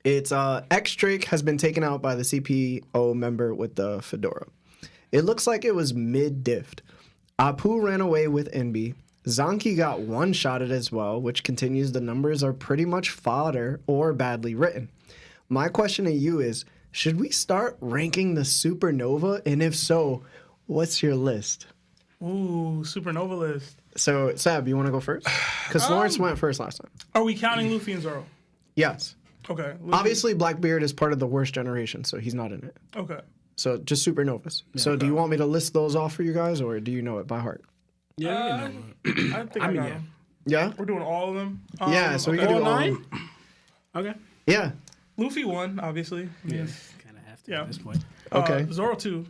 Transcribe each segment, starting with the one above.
It's X-Drake has been taken out by the CPO member with the fedora. It looks like it was mid-diffed. Apu ran away with Enby. Zonky got one-shotted as well, which continues the numbers are pretty much fodder or badly written. My question to you is, should we start ranking the Supernova? And if so, what's your list? Ooh, Supernova list. So, Sab, you want to go first? Because Lawrence went first last time. Are we counting Luffy and Zoro? Yes. Okay. Luffy. Obviously, Blackbeard is part of the worst generation, so he's not in it. Okay. So just Supernovas. Yeah, so do you want me to list those off for you guys, or do you know it by heart? Yeah, I think I got them. Yeah? We're doing all of them? Yeah, so we can do all 9? Okay. Yeah. Luffy 1, obviously. Yeah. Kind of have to at this point. Okay. Zoro 2.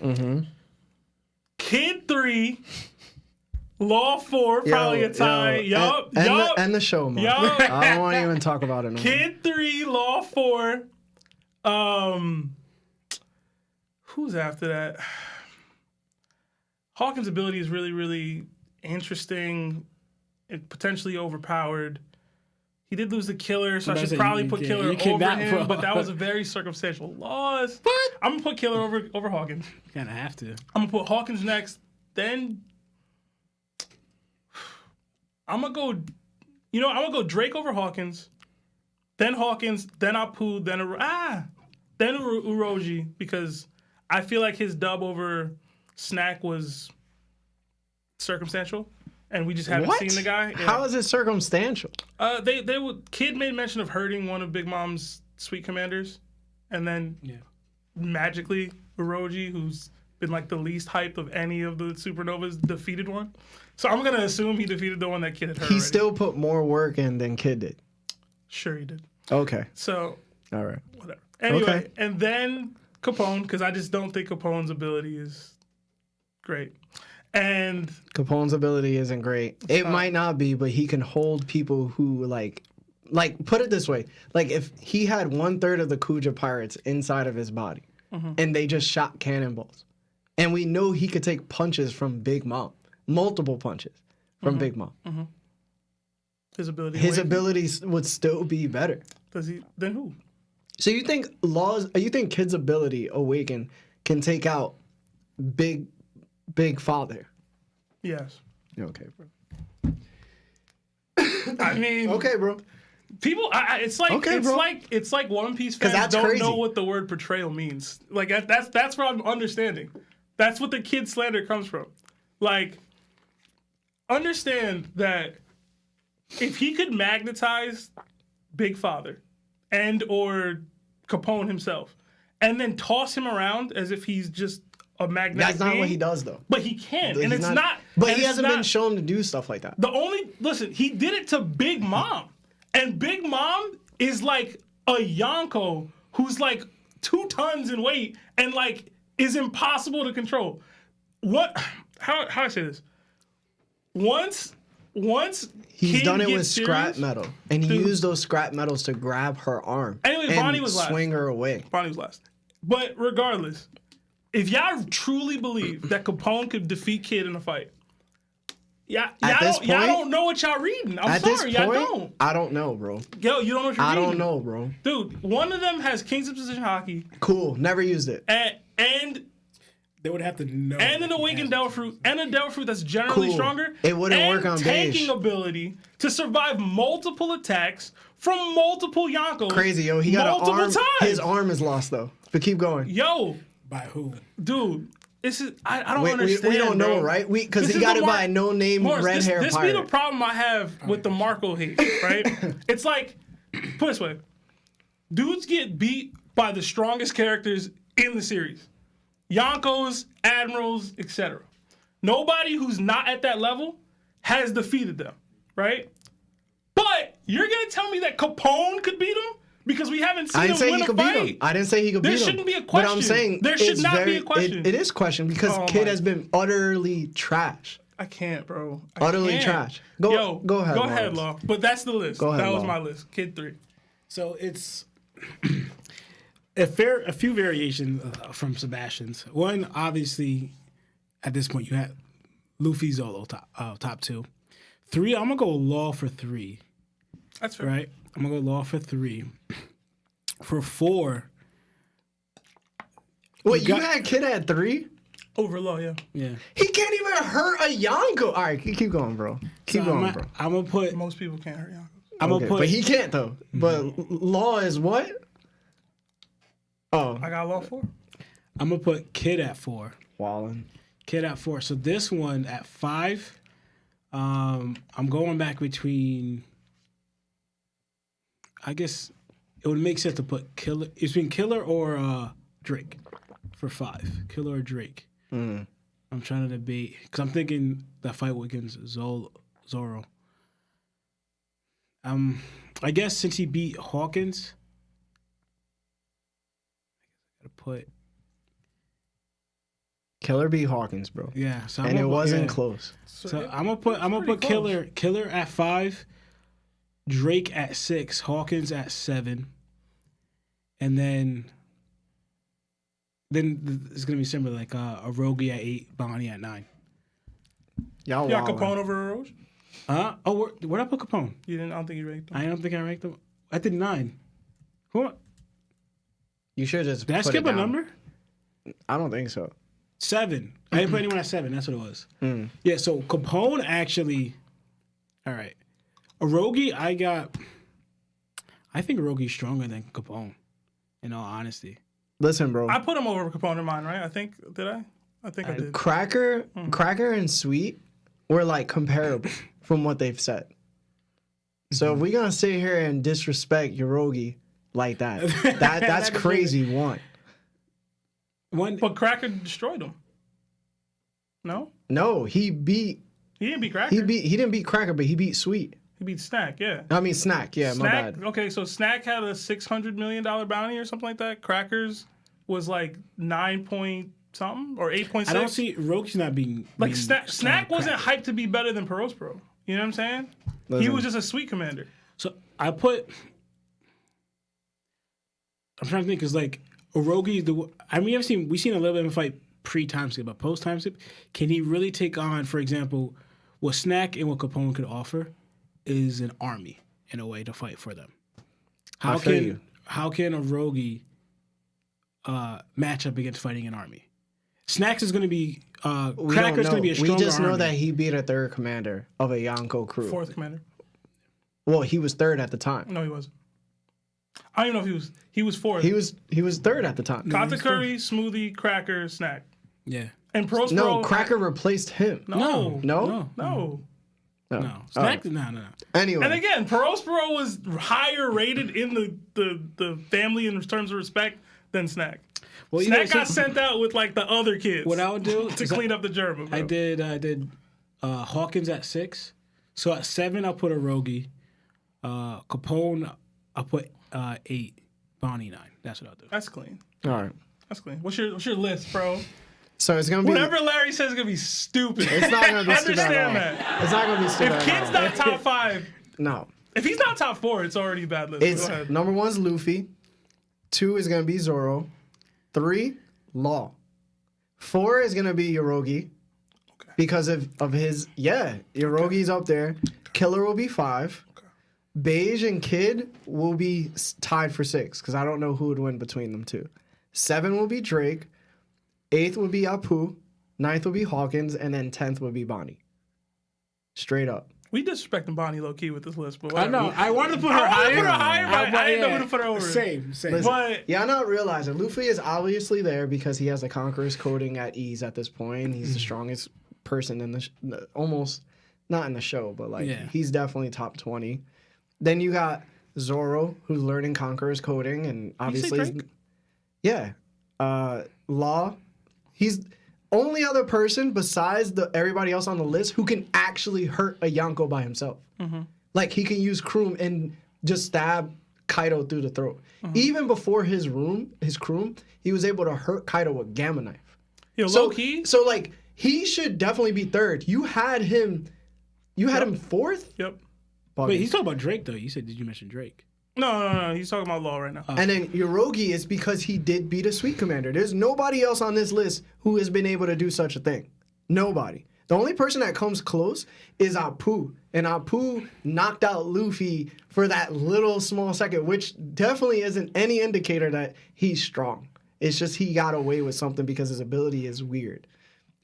Mm-hmm. Kid 3. Law 4, probably a tie. Yup. And the show, man. Yup. I don't want to even talk about it no more. Kid 3, Law 4. Who's after that? Hawkins' ability is really, really interesting and potentially overpowered. He did lose the Killer, so I should probably put Killer over him, but that was a very circumstantial loss. What? I'm going to put Killer over Hawkins. Kind of have to. I'm going to put Hawkins next, then I'm going to go Drake over Hawkins, then Apu, then Uroji, because I feel like his dub over Snack was circumstantial, and we just haven't seen the guy. Yeah. How is it circumstantial? Kid made mention of hurting one of Big Mom's sweet commanders, and then magically Uroji, who's been like the least hyped of any of the Supernovas, defeated one. So I'm gonna assume he defeated the one that Kid had hurt. He still put more work in than Kid did. Sure, he did. Okay. So. All right. Whatever. Anyway, and then Capone, because I just don't think Capone's ability is great. And Capone's ability isn't great. It might not be, but he can hold people who like put it this way. Like if he had 1/3 of the Kuja pirates inside of his body and they just shot cannonballs. And we know he could take punches from Big Mom. Multiple punches from Big Mom. His abilities would still be better. Does he? Then who? So you think Kid's ability Awaken can take out Big Father? Yes. Okay, bro. I mean, okay, bro. People, it's like One Piece fans don't know what the word portrayal means. Like that's what I'm understanding. That's what the kid slander comes from. Like, understand that if he could magnetize Big Father and or Capone himself, and then toss him around as if he's just a magnetic That's not being, what he does, though. But he can, and it's not. But he hasn't been shown to do stuff like that. Listen, he did it to Big Mom, and Big Mom is like a Yonko who's like 2 tons in weight and like is impossible to control. How I say this? Once he's Kid done it with serious, scrap metal, and he used those scrap metals to grab her arm. Anyway, and Bonnie was last. Swing her away. Bonnie was last. But regardless, if y'all truly believe that Capone could defeat Kid in a fight, y'all don't know what y'all reading. I'm sorry, y'all don't. I don't know, bro. Yo, you don't know what you're reading. I don't know, bro. Dude, one of them has King's of Position Hockey. Cool. Never used it. And they would have to know. And an Awakened Devil Fruit, and a Devil Fruit that's generally stronger. It wouldn't work on tanking ability to survive multiple attacks from multiple Yonkos. Crazy, yo. He got an arm. Times. His arm is lost, though. But keep going. Yo. By who? Dude. This is I don't understand. We don't know, right? Because he got it by a no-name red hair pirate. This be the problem I have with the Marco hate, right? It's like, put it this way. Dudes get beat by the strongest characters in the series. Yonkos, Admirals, etc. Nobody who's not at that level has defeated them, right? But you're going to tell me that Capone could beat him? Because we haven't seen him win a fight. I didn't say he could beat him. There shouldn't be a question. But I'm saying there should not be a question. It is question because Kid has been utterly trash. I can't, bro. Utterly trash. Go ahead. Go ahead, Law. But that's the list. Go ahead, that was Law. my list. Kid 3. So it's a few variations from Sebastian's. One, obviously, at this point, you have Luffy Zolo top 2. 3, I'm gonna go Law for 3. That's fair. Right? I'm gonna go Law for 3. For 4, Wait, you got- had Kid at 3? Over Law, yeah. yeah. He can't even hurt a Yonko. All right, keep going, bro. Keep going, bro. I'm gonna put. Most people can't hurt Yonkers. I'm Okay, gonna put. but he can't though. But Law is what? Oh, I got Law 4. I'm gonna put Kid at 4. Wallen. Kid at 4. So this one at 5. I'm going back between. I guess it would make sense to put Killer. It's between Killer or Drake for 5. Killer or Drake. I'm trying to debate because I'm thinking that fight against Zoro. I guess since he beat Hawkins, I gotta put Killer beat Hawkins, bro. yeah. So And it wasn't close. So I'm gonna put Killer at 5, Drake at 6, Hawkins at 7, and then it's gonna be similar like a Rogi at 8, Bonnie at 9. Y'all You got wildin'. Capone over Roche? Where'd I put Capone? You didn't. I don't think you ranked him. I don't think I ranked him. I did 9. Who? You should just Did I put skip it a down. number? I don't think so. 7. I didn't put anyone at 7. That's what it was. Yeah. So Capone actually. All right. Erogi, I think Erogi's stronger than Capone. In all honesty. Listen, bro. I put him over Capone in mine, right? I think. Did I? I think I did. Cracker and Sweet were like comparable from what they've said. So if we gonna sit here and disrespect Yorogi like that's That is crazy. One. But Cracker destroyed him. No, No, he didn't beat Cracker. he didn't beat Cracker, but he beat Sweet. He beat Snack. Yeah. I mean Snack. Yeah, my Snack. bad. Okay, so Snack had a $600 million bounty or something like that. Crackers was like 9 point something or 8.6. I don't see Erogi's not being Like Snack wasn't hyped to be better than Perospero. You know what I'm saying? He Listen. was just a sweet commander. So I'm trying to think because like Erogi, we've seen a little bit of a fight pre-time skip, but post-time skip, can he really take on, for example, what Snack and what Capone could offer is an army in a way to fight for them. How feel you. can Erogi match up against fighting an army? Snacks is going to be We Cracker's don't going to know. be a stronger We just know army. that he beat a third commander of a Yonko crew. Fourth commander. Well, he was third at the time. No, he wasn't. I don't even know if he was. He was fourth. He was third at the time. Kata Curry, Smoothie, Cracker, Snack. Yeah. And Prospero. No, Cracker replaced him. No. No? No. No. Snack, no. Anyway. And again, Prospero was higher rated in the family in terms of respect than Snack. Well, you Snack know, got sent out with like the other kids. What I would do to is clean up the German. Bro. I did Hawkins at 6. So at 7, I'll put Erogi. Capone, I'll put 8. Bonnie 9. That's what I'll do. That's clean. All right. That's clean. What's your list, bro? So it's gonna be. Whatever Larry says is gonna be stupid. It's not gonna be stupid at all. Understand that. It's not gonna be stupid. If at Kid's all. not top 5, No. if he's not top 4, it's already a bad list. It's Go ahead. number 1's Luffy. 2 is gonna be Zoro. 3, Law. 4 is gonna be Yorogi. Okay. Because of his Yorogi's up there. Killer will be 5. Beige and Kid will be tied for 6 because I don't know who would win between them two. 7 will be Drake. 8th would be Apu. 9th would be Hawkins, and then 10th would be Bonnie. Straight up. We disrespecting Bonnie low key with this list, but I whatever. know. I wanted to put her I wanted higher. to put her higher, but I didn't know who to put her over. Same. Listen, But y'all not realizing Luffy is obviously there because he has a Conqueror's coding at ease at this point. He's the strongest person in the almost not in the show, but like he's definitely top 20. Then you got Zoro, who's learning Conqueror's coding, and obviously, Law. He's only other person besides everybody else on the list who can actually hurt a Yonko by himself. Like he can use Kroom and just stab Kaido through the throat. Even before his Kroom, he was able to hurt Kaido with Gamma Knife. Yo, low key. So like he should definitely be 3rd. You had him 4th? Yep. Wait, he's talking about Drake though. You said, did you mention Drake? No. He's talking about Law right now. And then Yorogi is because he did beat a Sweet Commander. There's nobody else on this list who has been able to do such a thing. Nobody. The only person that comes close is Apu. And Apu knocked out Luffy for that little small second, which definitely isn't any indicator that he's strong. It's just he got away with something because his ability is weird.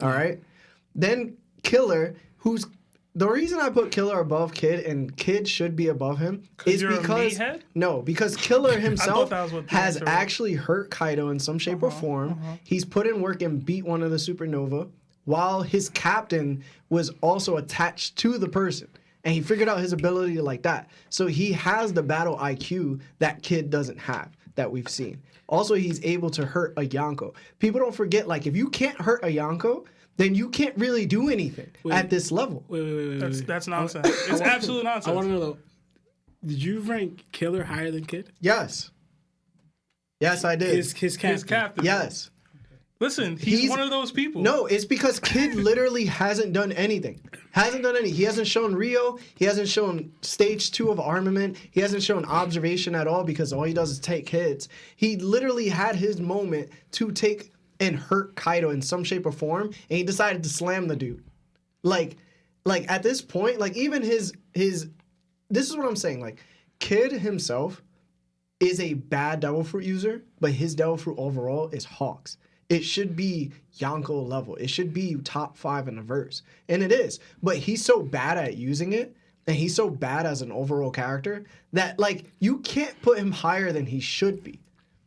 All right? Then Killer, who's... The reason I put Killer above Kid and Kid should be above him is because... No, because Killer himself has actually hurt Kaido in some shape or form. He's put in work and beat one of the Supernova, while his captain was also attached to the person. And he figured out his ability like that. So he has the battle IQ that Kid doesn't have, that we've seen. Also, he's able to hurt a Yonko. People don't forget, like, if you can't hurt a Yonko, then you can't really do anything at this level. Wait. That's nonsense. It's absolute nonsense. I want to know, though, did you rank Killer higher than Kid? Yes. Yes, I did. His captain. His captain. Yes. Listen, he's one of those people. No, it's because Kid literally hasn't done anything. He hasn't shown Rio. He hasn't shown stage 2 of armament. He hasn't shown observation at all because all he does is take hits. He literally had his moment to take and hurt Kaido in some shape or form, and he decided to slam the dude. Like at this point, like even his this is what I'm saying. Like Kid himself is a bad Devil Fruit user, but his Devil Fruit overall is Hawks. It should be Yonko level. It should be top 5 in the verse. And it is. But he's so bad at using it, and he's so bad as an overall character, that, like, you can't put him higher than he should be.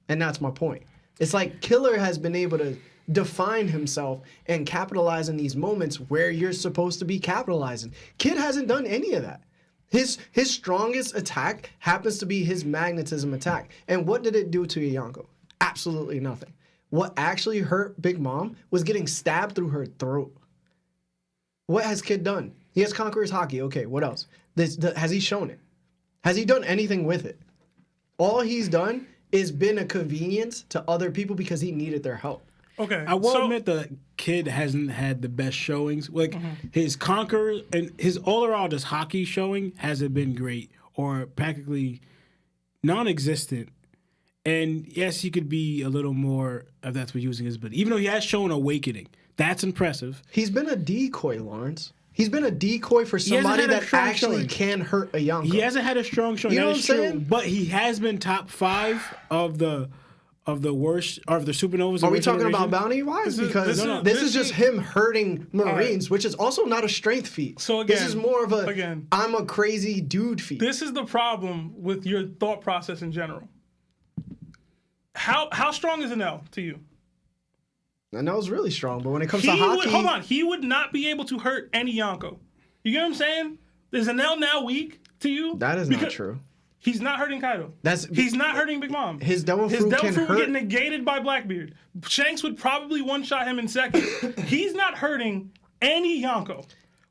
And that's my point. It's like Killer has been able to define himself and capitalize in these moments where you're supposed to be capitalizing. Kid hasn't done any of that. His strongest attack happens to be his magnetism attack. And what did it do to Yonko? Absolutely nothing. What actually hurt Big Mom was getting stabbed through her throat. What has Kid done? He has Conqueror's Haki. Okay, what else? Has he shown it? Has he done anything with it? All he's done is been a convenience to other people because he needed their help. Okay. I will admit the Kid hasn't had the best showings. Like his Conqueror and his all-around his hockey showing hasn't been great or practically non-existent. And yes, he could be a little more if that's what using his ability. Even though he has shown awakening, that's impressive. He's been a decoy, Lawrence. He's been a decoy for somebody that actually can hurt a Yonko. He hasn't had a strong showing. You know what I'm saying? But he has been top 5 of the worst of the Supernovas. Are we talking about bounty wise? Because this is just him hurting Marines, which is also not a strength feat. So again, this is more of I'm a crazy dude feat. This is the problem with your thought process in general. How strong is an L to you? An L is really strong, but when it comes to hockey... He would not be able to hurt any Yonko. You get what I'm saying? Is an L now weak to you? That is not true. He's not hurting Kaido. He's not hurting Big Mom. His Devil Fruit would get negated by Blackbeard. Shanks would probably one-shot him in second. He's not hurting any Yonko.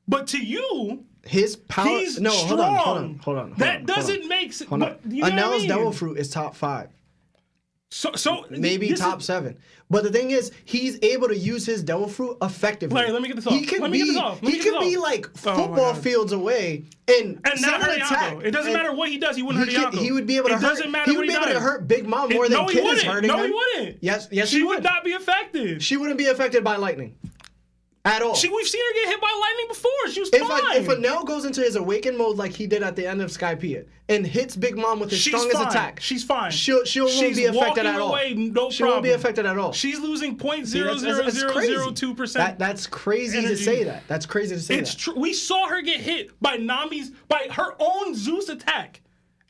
But to you... His power... He's strong. Hold on. That doesn't make sense. Anel's Devil Fruit is top 5. So maybe top 7. But the thing is, he's able to use his Devil Fruit effectively. Larry, let me get this off. He can be like football fields away and not hurt Yonko. It doesn't matter what he does, he wouldn't hurt Yonko. He would be able to hurt. He would be able to hurt Big Mom more than Kid is hurting him. No, he wouldn't. Yes, he would. She would not be affected. She wouldn't be affected by lightning. At all. We've seen her get hit by lightning before. She was fine. If Anel goes into his awakened mode like he did at the end of Skypiea and hits Big Mom with his strongest attack, she's fine. She won't be affected at all. She won't be affected at all. She's losing 0.00002%. That's crazy to say that. That's crazy to say that. It's true. We saw her get hit by her own Zeus attack.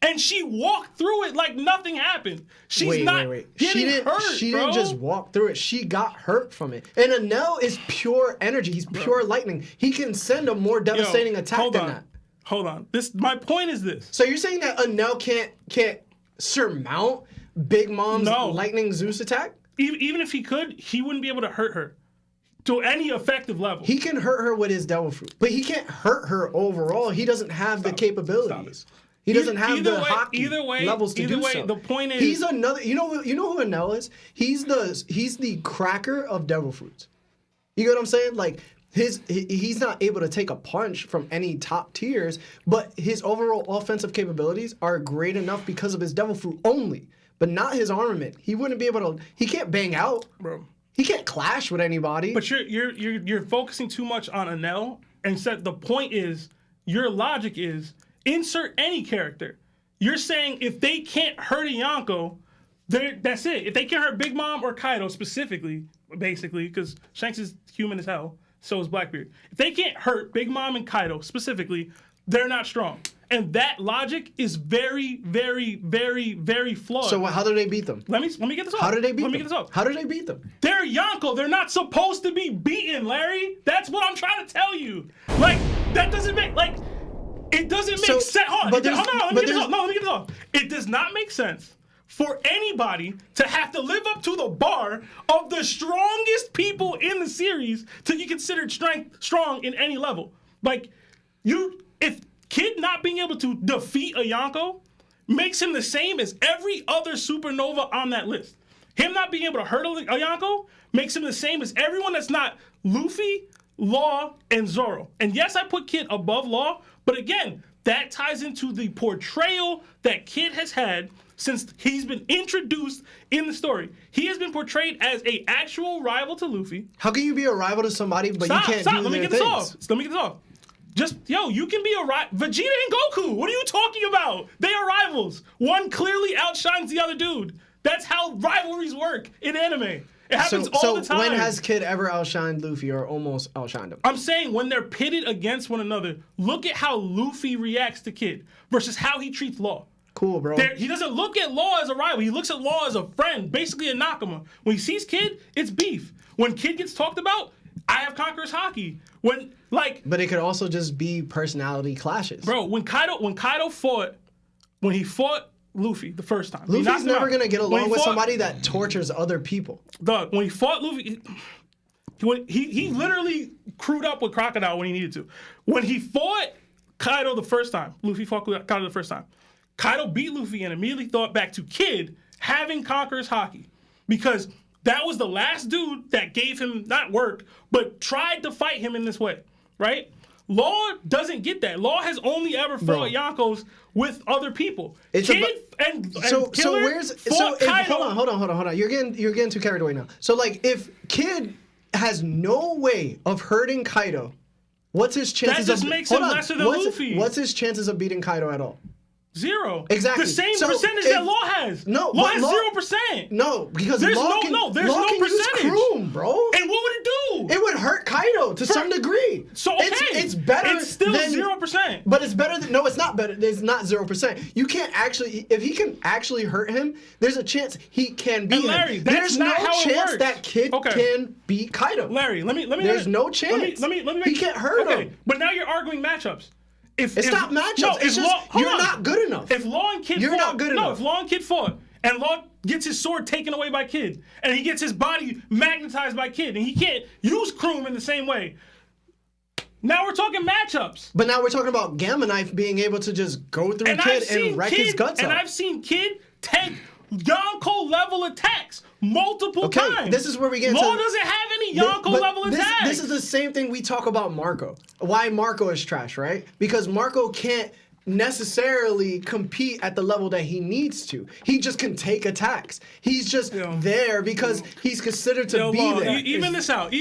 And she walked through it like nothing happened. She's not getting hurt, She didn't just walk through it. She got hurt from it. And Anel is pure energy. He's pure lightning. He can send a more devastating attack than that. Hold on. My point is this. So you're saying that Anel can't surmount Big Mom's lightning Zeus attack? Even if he could, he wouldn't be able to hurt her to any effective level. He can hurt her with his Devil Fruit, but he can't hurt her overall. He doesn't have the capabilities. He doesn't have the hockey levels to do so. The point is, he's another. You know who Anel is? He's the cracker of Devil Fruits. You get what I'm saying? Like he's not able to take a punch from any top tiers, but his overall offensive capabilities are great enough because of his Devil Fruit only, but not his armament. He wouldn't be able to. He can't bang out. Bro. He can't clash with anybody. But you're focusing too much on Enel, and said the point is your logic is insert any character. You're saying if they can't hurt a Yonko, that's it. If they can't hurt Big Mom or Kaido specifically, basically, because Shanks is human as hell, so is Blackbeard. If they can't hurt Big Mom and Kaido specifically, they're not strong. And that logic is very, very, very, very flawed. So how do they beat them? Let me get this off. How do they beat them? Let me get this off. How do they beat them? They're Yonko. They're not supposed to be beaten, Larry. That's what I'm trying to tell you. Like, that doesn't make, like, it doesn't make sense. Hold on. Let me get this off. It does not make sense for anybody to have to live up to the bar of the strongest people in the series to be considered strong in any level. Like, if Kid not being able to defeat a Yonko makes him the same as every other Supernova on that list. Him not being able to hurt a Yonko makes him the same as everyone that's not Luffy, Law, and Zoro. And yes, I put Kid above Law, but again, that ties into the portrayal that Kid has had since he's been introduced in the story. He has been portrayed as an actual rival to Luffy. How can you be a rival to somebody, but you can't do Let me their get this things? off. Let me get this off. You can be a rival. Vegeta and Goku, what are you talking about? They are rivals. One clearly outshines the other dude. That's how rivalries work in anime. It happens all the time. So when has Kid ever outshined Luffy or almost outshined him? I'm saying when they're pitted against one another, look at how Luffy reacts to Kid versus how he treats Law. Cool, bro. He doesn't look at Law as a rival. He looks at Law as a friend, basically a Nakama. When he sees Kid, it's beef. When Kid gets talked about, I have Conqueror's Haki. But it could also just be personality clashes. Bro, when he fought Luffy the first time. Luffy's never going to get along with somebody that tortures other people. Dog, when he fought Luffy, he literally crewed up with Crocodile when he needed to. When he fought Kaido the first time, Luffy fought Kaido the first time, Kaido beat Luffy and immediately thought back to Kid having Conqueror's Haki. Because that was the last dude that gave him, not work, but tried to fight him in this way, right? Law doesn't get that. Law has only ever fought Yonkos with other people. Hold on. You're getting too carried away now. So like, if Kid has no way of hurting Kaido, what's his chances? That just makes him lesser than Luffy. What's his chances of beating Kaido at all? 0. Exactly. The same percentage that Law has. No, Law has 0%. No, because there's Law no can percentage. Use Kroom, bro. And what would it do? It would hurt Kaido to some degree. So okay, it's better. It's still 0%. But it's better than it's not better. It's not 0%. You can't actually, if he can actually hurt him, there's a chance he can beat Larry, him. that's There's not no how it chance works. that Kid can beat Kaido. Larry, let me. There's no chance. Let me. He can't hurt him. But now you're arguing matchups. It's not matchups. It's just you're not good enough. If Law and Kid You're not good enough. If Law and Kid fought, and Law gets his sword taken away by Kid, and he gets his body magnetized by Kid, and he can't use Kroom in the same way. Now we're talking matchups. But now we're talking about Gamma Knife being able to just go through Kid and wreck his guts out. And I've seen Kid take Yonko level attacks multiple times. This is where we get Law doesn't have any Yonko level attacks. This is the same thing we talk about Marco. Why Marco is trash, right? Because Marco can't necessarily compete at the level that he needs to. He just can take attacks. He's just there because he's considered to be there. Even this out.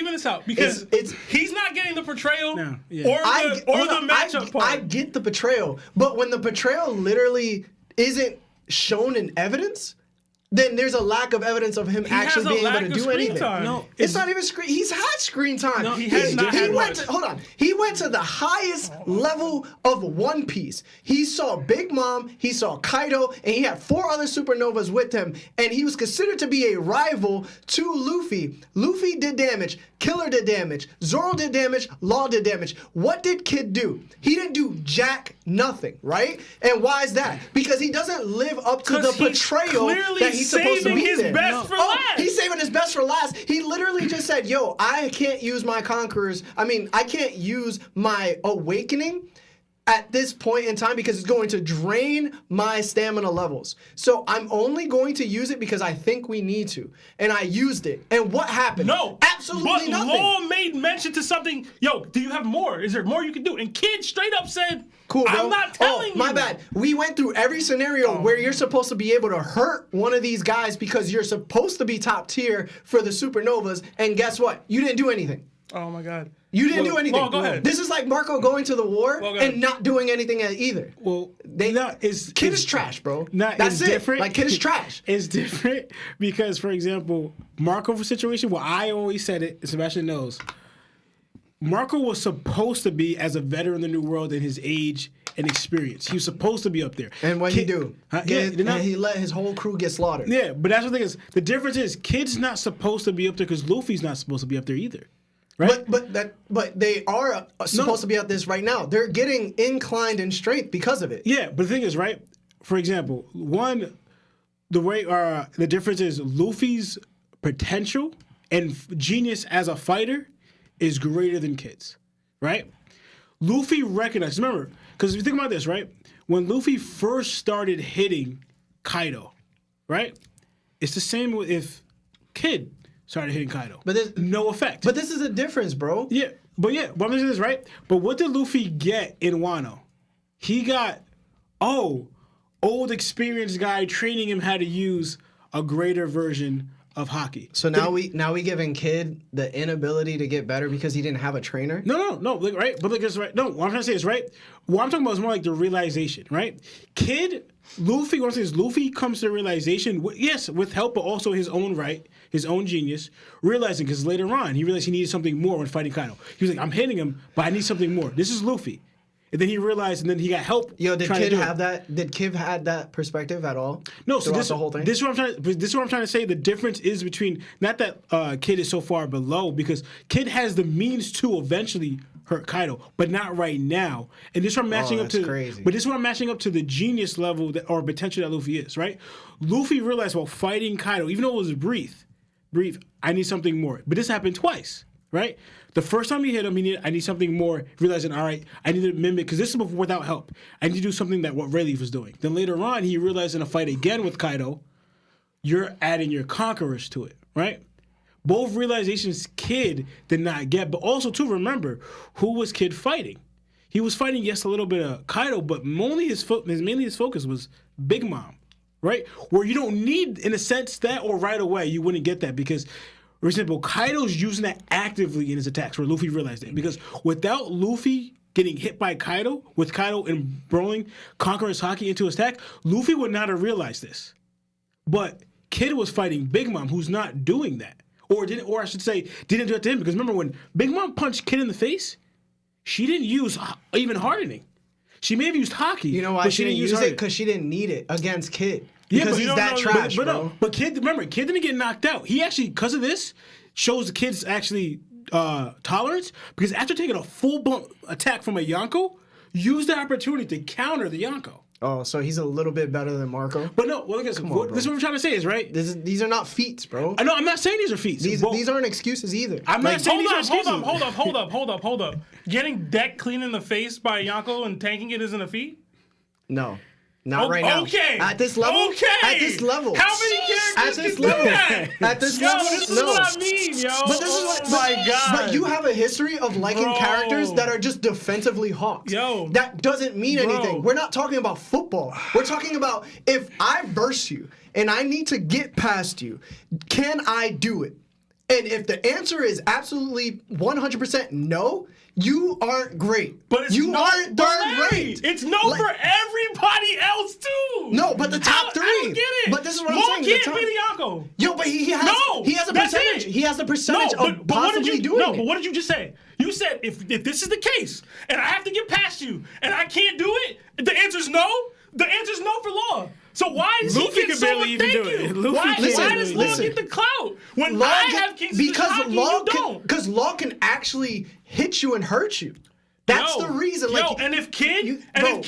Because he's not getting the portrayal or the matchup part. I get the portrayal, but when the portrayal literally isn't shown in evidence, then there's a lack of evidence of him actually being able to do anything. No, it's not even screen. He's had screen time. No, he has not had much. He went to the highest level of One Piece. He saw Big Mom, he saw Kaido, and he had 4 other supernovas with him, and he was considered to be a rival to Luffy. Luffy did damage. Killer did damage. Zoro did damage. Law did damage. What did Kid do? He didn't do jack nothing, right? And why is that? Because he doesn't live up to the portrayal that he's supposed to be his there. Best for last. He's saving his best for last. He literally just said, yo, I can't use my conquerors. I mean, I can't use my awakening at this point in time because it's going to drain my stamina levels. So I'm only going to use it because I think we need to. And I used it. And what happened? No. Absolutely nothing. Law made mention to something. Yo, do you have more? Is there more you can do? And Kid straight up said, cool, bro. I'm not telling you. My bad. We went through every scenario where you're supposed to be able to hurt one of these guys because you're supposed to be top tier for the Supernovas. And guess what? You didn't do anything. Oh, my God. You didn't do anything. Well, go ahead. This is like Marco going to the war and not doing anything either. Well, Kid is trash, bro. That's it. Different. Like, Kid is trash. It's different because, for example, Marco's situation, well, I always said it, and Sebastian knows, Marco was supposed to be, as a veteran in the New World in his age and experience, he was supposed to be up there. And what he do? He let his whole crew get slaughtered. Yeah, but that's the thing is, the difference is, Kid's not supposed to be up there because Luffy's not supposed to be up there either. Right? But they are supposed to be at this right now. They're getting inclined in strength because of it. Yeah, but the thing is, right? For example, the difference is Luffy's potential and genius as a fighter is greater than Kid's, right? Luffy recognized. Remember, because if you think about this, right? When Luffy first started hitting Kaido, right? It's the same if Kid started hitting Kaido. But there's no effect. But this is a difference, bro. But I'm saying this, right? But what did Luffy get in Wano? He got, old experienced guy training him how to use a greater version of hockey. So now we giving Kid the inability to get better because he didn't have a trainer? No, like, right? But like, it's right. No, what I'm trying to say is, right? What I'm talking about is more like the realization, right? Luffy, what I'm saying is Luffy comes to the realization, yes, with help, but also his own right, his own genius, realizing, because later on, he realized he needed something more when fighting Kaido. He was like, I'm hitting him, but I need something more. This is Luffy. And then he realized, and then he got help. Yo, did Kid have that? Did Kid have that perspective at all? No, so the whole thing. This is what I'm trying to say. The difference is between not that Kid is so far below, because Kid has the means to eventually hurt Kaido, but not right now. And this is what I'm matching up to. Crazy. But this is what I'm matching up to the genius level or potential that Luffy is. Right? Luffy realized while fighting Kaido, even though it was brief, I need something more. But this happened twice. Right? The first time he hit him, I need something more. Realizing, all right, I need to mimic, because this is before without help. I need to do something that what Rayleigh was doing. Then later on, he realized in a fight again with Kaido, you're adding your conquerors to it, right? Both realizations Kid did not get, but also too, remember, who was Kid fighting? He was fighting, yes, a little bit of Kaido, but mainly his focus was Big Mom, right? Where you don't need, in a sense, that, or right away, you wouldn't get that, because for example, Kaido's using that actively in his attacks, where Luffy realized it. Because without Luffy getting hit by Kaido, with Kaido embroiling Conqueror's Haki into his attack, Luffy would not have realized this. But Kid was fighting Big Mom, who's not doing that. Didn't do it to him. Because remember, when Big Mom punched Kid in the face, she didn't use even hardening. She may have used Haki. You know why she didn't use it? Because she didn't need it against Kid. Because he's that trash, bro. But Kid didn't get knocked out. He actually, because of this, shows the Kid's actually tolerance. Because after taking a full attack from a Yonko, used the opportunity to counter the Yonko. Oh, so he's a little bit better than Marco. But no, well, this is what I'm trying to say is, right? These are not feats, bro. I know, I'm not saying these are feats. These aren't excuses either. I'm not saying these are excuses. Hold up. Getting deck clean in the face by Yonko and tanking it isn't a feat? No. Not right now. Okay. At this level? Okay. At this level. How many characters at this can level? do that? At this yo, level? This is what I mean, yo. But this is what, my God. But you have a history of liking characters that are just defensively hawks. Yo. That doesn't mean anything. We're not talking about football. We're talking about if I verse you and I need to get past you, can I do it? And if the answer is absolutely 100% no, you aren't great. But it's you aren't third rate. It's no for everybody else too. No, but the top three. I don't get it. But this is what I'm saying. Can't be the Yonko. Yo, but he has a percentage. He has the percentage of possibly doing it. No, but what did you just say? You said if this is the case and I have to get past you and I can't do it, the answer's no. The answer's no for Law. So why does Luffy he get can barely even do it. Why does Law get the clout when Law I have King's because Law don't? Because Law can actually hit you and hurt you. That's the reason. And if Kid I don't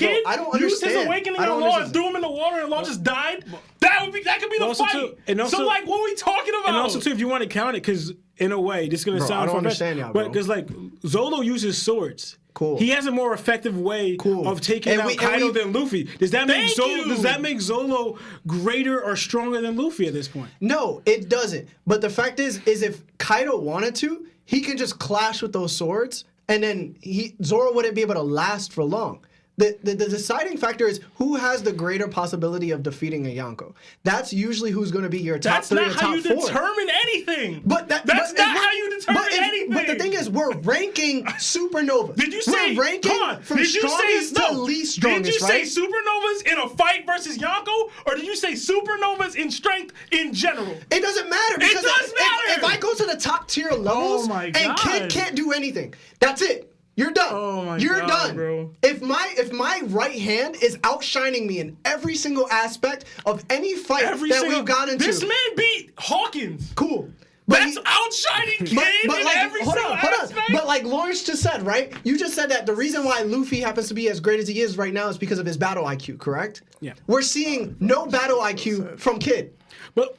used his understand. awakening on Law and threw him in the water and Law just died, that could be the fight. So like, what are we talking about? And also too, if you want to count it, because in a way, this is gonna sound I don't far-fetched, understand y'all, but bro. because like Zolo uses swords. Cool. He has a more effective way of taking out Kaido than Luffy. Does that make Zolo greater or stronger than Luffy at this point? No, it doesn't. But the fact is if Kaido wanted to, he can just clash with those swords, and then Zoro wouldn't be able to last for long. The deciding factor is who has the greater possibility of defeating a Yonko. That's usually who's going to be your top 3 or top 4. That's not how you determine anything. That's not how you determine anything. But the thing is, we're ranking Supernova. Did you say? We're ranking from strongest to least strongest, Did you say Supernovas in a fight versus Yonko, or did you say Supernovas in strength in general? It doesn't matter. Because it does matter. If I go to the top tier levels and Kid can't do anything, that's it. You're done. Oh my You're God, done. bro. If my right hand is outshining me in every single aspect of any fight we've gone into. This man beat Hawkins. Cool. That's outshining Kid in every single aspect. But like Lawrence just said, right? You just said that the reason why Luffy happens to be as great as he is right now is because of his battle IQ, correct? Yeah. We're seeing no battle IQ from Kid.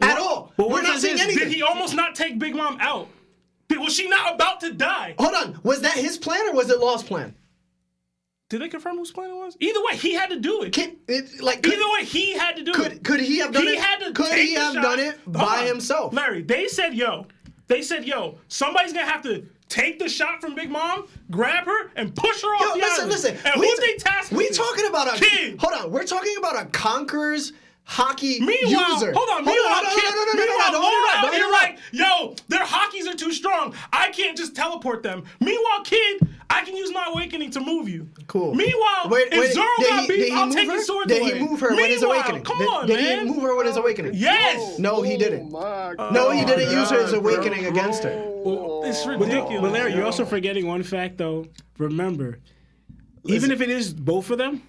At all. But we're not seeing anything. Did he almost not take Big Mom out? Was she not about to die? Hold on. Was that his plan or was it Law's plan? Did they confirm whose plan it was? Either way, he had to do it. Either way, he had to do it. Could he have done it? Could he have done it by himself? Larry, they said, yo, somebody's going to have to take the shot from Big Mom, grab her, and push her off the island. Listen. And who they tasked with? Talking about Kid. Hold on. We're talking about a Conqueror's hockey user. Hold on. Meanwhile, Kid, like, yo, their hockeys are too strong. I can't just teleport them. Meanwhile, Kid, I can use my awakening to move you. Cool. Meanwhile, if Zoro got beat, I'll take his sword away. Did he move her with his awakening? Come on, man. Did he move her with his awakening? Yes. No, he didn't. No, he didn't use his awakening against her. It's ridiculous. But Larry, you're also forgetting one fact, though. Remember, even if it is both of them,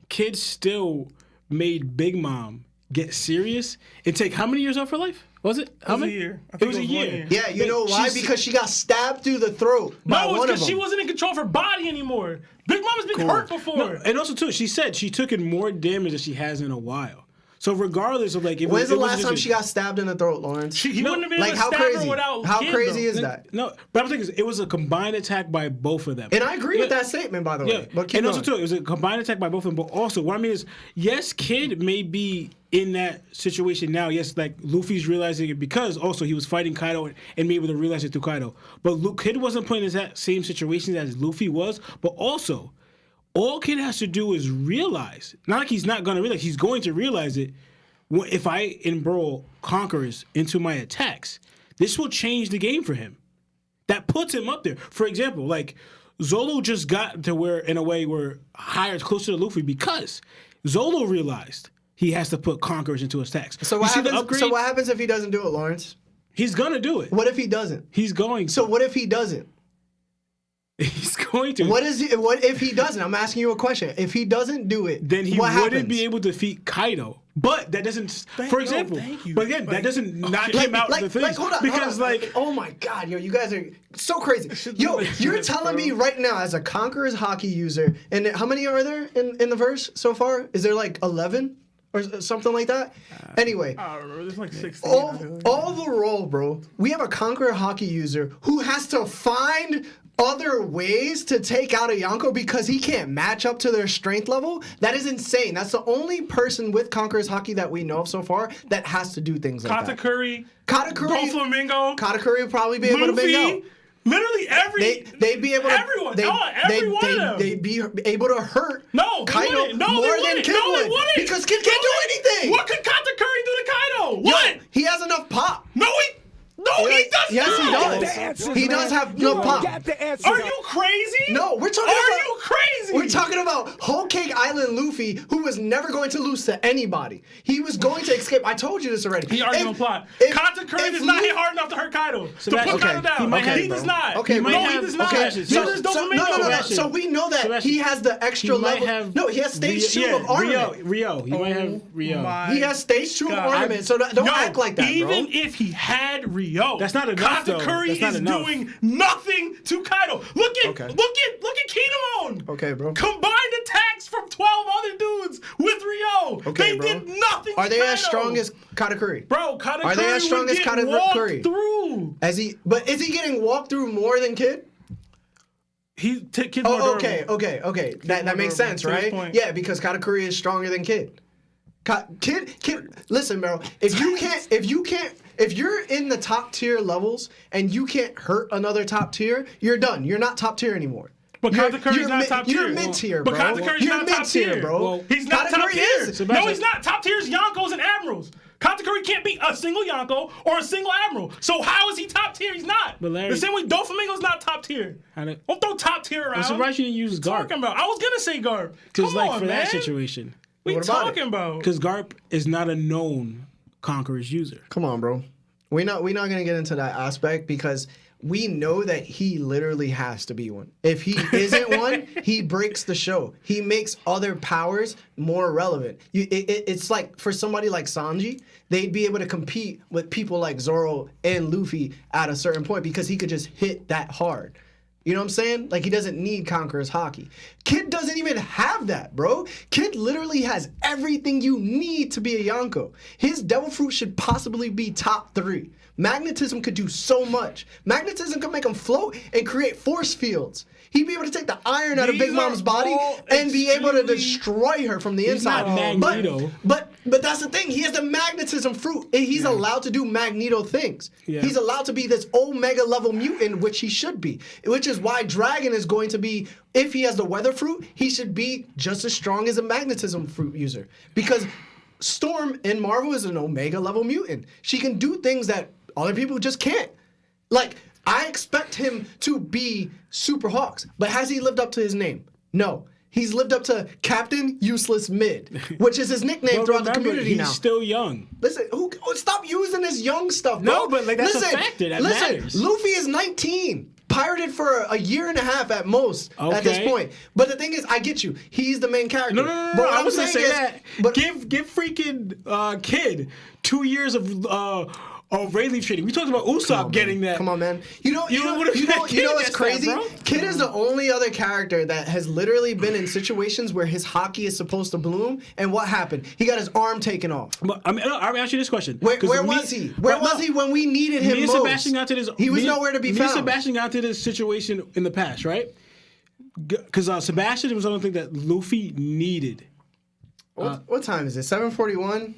Kid still made Big Mom get serious and take how many years off her life? Was it? How many? A year. It was a year. Yeah, you know why? Because she got stabbed through the throat by one of them. No, it's because she wasn't in control of her body anymore. Big Mom has been hurt before. No, and also, too, she said she took in more damage than she has in a while. So regardless of like, when's the last time she got stabbed in the throat, Lawrence? He wouldn't have been able to stab her without. How crazy is that? No, but I'm thinking it was a combined attack by both of them. And I agree with that statement, by the way. But and also too, it was a combined attack by both of them. But also, what I mean is, yes, Kid may be in that situation now. Yes, like Luffy's realizing it because also he was fighting Kaido and be able to realize it through Kaido. But Kid wasn't put in that same situation as Luffy was. But also, all Kid has to do is realize. Not like he's not going to realize. He's going to realize it. If I embroil Conquerors into my attacks, this will change the game for him. That puts him up there. For example, like Zolo just got to where, in a way, we're higher, closer to Luffy because Zolo realized he has to put Conquerors into his attacks. So what happens if he doesn't do it, Lawrence? He's gonna do it. What if he doesn't? He's going to. So what if he doesn't? He's going to. What if he doesn't? I'm asking you a question. If he doesn't do it, then he wouldn't be able to defeat Kaido. But that doesn't, for example, but again, that doesn't knock him out of the thing. Hold on, because oh my God, yo, you guys are so crazy. Yo, you're telling me right now as a Conqueror's hockey user, and how many are there in the verse so far? Is there like 11? Or something like that. Anyway, I don't remember. There's like 16. Overall, bro, we have a Conqueror hockey user who has to find other ways to take out a Yonko because he can't match up to their strength level. That is insane. That's the only person with Conqueror's hockey that we know of so far that has to do things like that. Katakuri, Doflamingo, Katakuri would probably be able to make out. Literally they'd be able to everyone of them. They'd be able to hurt Kaido more than Kid would. Because Kid can't do anything. What could Katakuri do to Kaido? What? Yo, he has enough pop. He does. Yes, he does. He does have enough pop. Are you crazy? No, we're talking about. Are you crazy? We're talking about Whole Cake Island Luffy, who was never going to lose to anybody. He was going to escape. I told you this already. He already plot. Katakuri does not hit hard enough to hurt Kaido. To put Kaido down. He does not. Okay, he does not. No. So we know that he has the extra level. No, he has stage 2 of ornament. Rio. He might have Rio. He has stage 2 of ornament. So don't act like that, bro. Even if he had Rio, that's not enough. Katakuri is doing nothing to Kaido. Look at Kinemon. Okay, bro. Combined attacks from 12 other dudes with Rio. Okay, they did nothing. Are they Kaido. as strong as Katakuri? Bro, Katakuri are they as strong would as get Katakuri? Walked through. But is he getting walked through more than Kid? Kid's more Oh, durable. okay. That more makes durable, sense, to his right? point. Yeah, because Katakuri is stronger than Kid. Kid. Listen, bro. If you're in the top tier levels and you can't hurt another top tier, you're done. You're not top tier anymore. But Katakuri's not top tier. You're mid tier, bro. But Katakuri's You're not top mid-tier, tier, bro. Well, He's not top Katakuri tier. is. No, he's not. Top tier is Yonkos and Admirals. Katakuri can't beat a single Yonko or a single Admiral. So how is he top tier? He's not. But Larry- The same way Doflamingo's not top tier. Don't throw top tier around. I'm surprised you didn't use What you Garp. talking about? I was gonna say Garp. Because Come like on, for man. that situation, What you What about talking about? because Garp is not a known Conqueror's user. Come on, bro. We're not gonna get into that aspect because we know that he literally has to be one. If he isn't one, he breaks the show. He makes other powers more relevant. It's like for somebody like Sanji, they'd be able to compete with people like Zoro and Luffy at a certain point because he could just hit that hard. You know what I'm saying? Like, he doesn't need Conqueror's Haki. Kid doesn't even have that, bro. Kid literally has everything you need to be a Yonko. His Devil Fruit should possibly be top 3. Magnetism could do so much. Magnetism could make him float and create force fields. He'd be able to take the iron out of These Big Mom's are body all and be able to extremely- destroy her from the inside. not Magneto. But that's the thing. He has the magnetism fruit. And he's allowed to do Magneto things. Yeah. He's allowed to be this Omega level mutant, which he should be. Which is why Dragon is going to be, if he has the weather fruit, he should be just as strong as a magnetism fruit user. Because Storm in Marvel is an Omega level mutant. She can do things that other people just can't. Like, I expect him to be Super Hawks, but has he lived up to his name? No. He's lived up to Captain Useless Mid, which is his nickname But throughout the remember, community he's now. still young. Listen, stop using this young stuff, bro. No, but, like, that's a factor. That matters. Luffy is 19. Pirated for a year and a half at most at this Okay. point. But the thing is, I get you. He's the main character. No. But what I I'm was gonna saying say is- that. But Give freaking Kid 2 years of Rayleigh training. We talked about Usopp getting that. Come on, man. You know would've what's guessed that, crazy? bro. Kid is the only other character that has literally been in situations where his hockey is supposed to bloom, and what happened? He got his arm taken off. But I'm ask you this question. Where 'Cause was he? Where was he when we needed him Me and most? Sebastian got to this. He was me- nowhere to be me found. and Sebastian got to this situation in the past, right? Because Sebastian was the only thing that Luffy needed. What time is it? 7:41.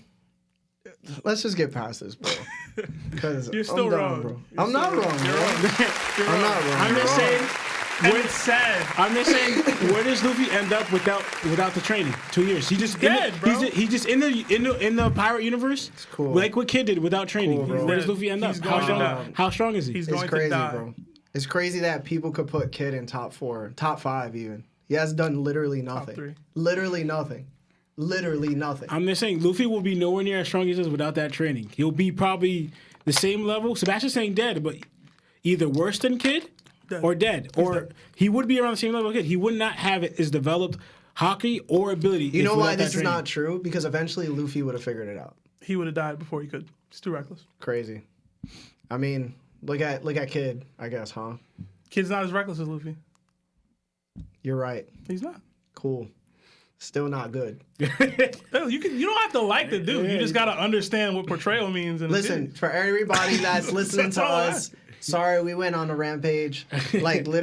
Let's just get past this, bro. Because You're still I'm done, wrong. bro. You're I'm not still wrong, wrong. bro. You're wrong. You're I'm wrong. not wrong. I'm just saying. And it's sad. I'm just saying, where does Luffy end up without the training? 2 years. He just dead, bro. He's just in the pirate universe. It's cool. Like what Kid did without training. Cool, bro. Where does He's Luffy end up? he's going to die. How strong is he? He's It's going crazy, to die. bro. It's crazy that people could put Kid in top 4, top 5 even. He has done literally nothing. 3. Literally nothing. Literally nothing. I'm just saying, Luffy will be nowhere near as strong as he is without that training. He'll be probably the same level. Sebastian's saying dead, but either worse than Kid or dead. Or he would be around the same level as Kid. He would not have his developed hockey or ability. You know why this is not true? Because eventually Luffy would have figured it out. He would have died before he could. It's too reckless. Crazy. I mean, look at Kid, I guess, huh? Kid's not as reckless as Luffy. You're right. He's not. Cool. Still not good. Hell, you don't have to like the dude. You just gotta understand what portrayal means. In the Listen, series. for everybody that's listening to all us, sorry we went on a rampage. Like literally.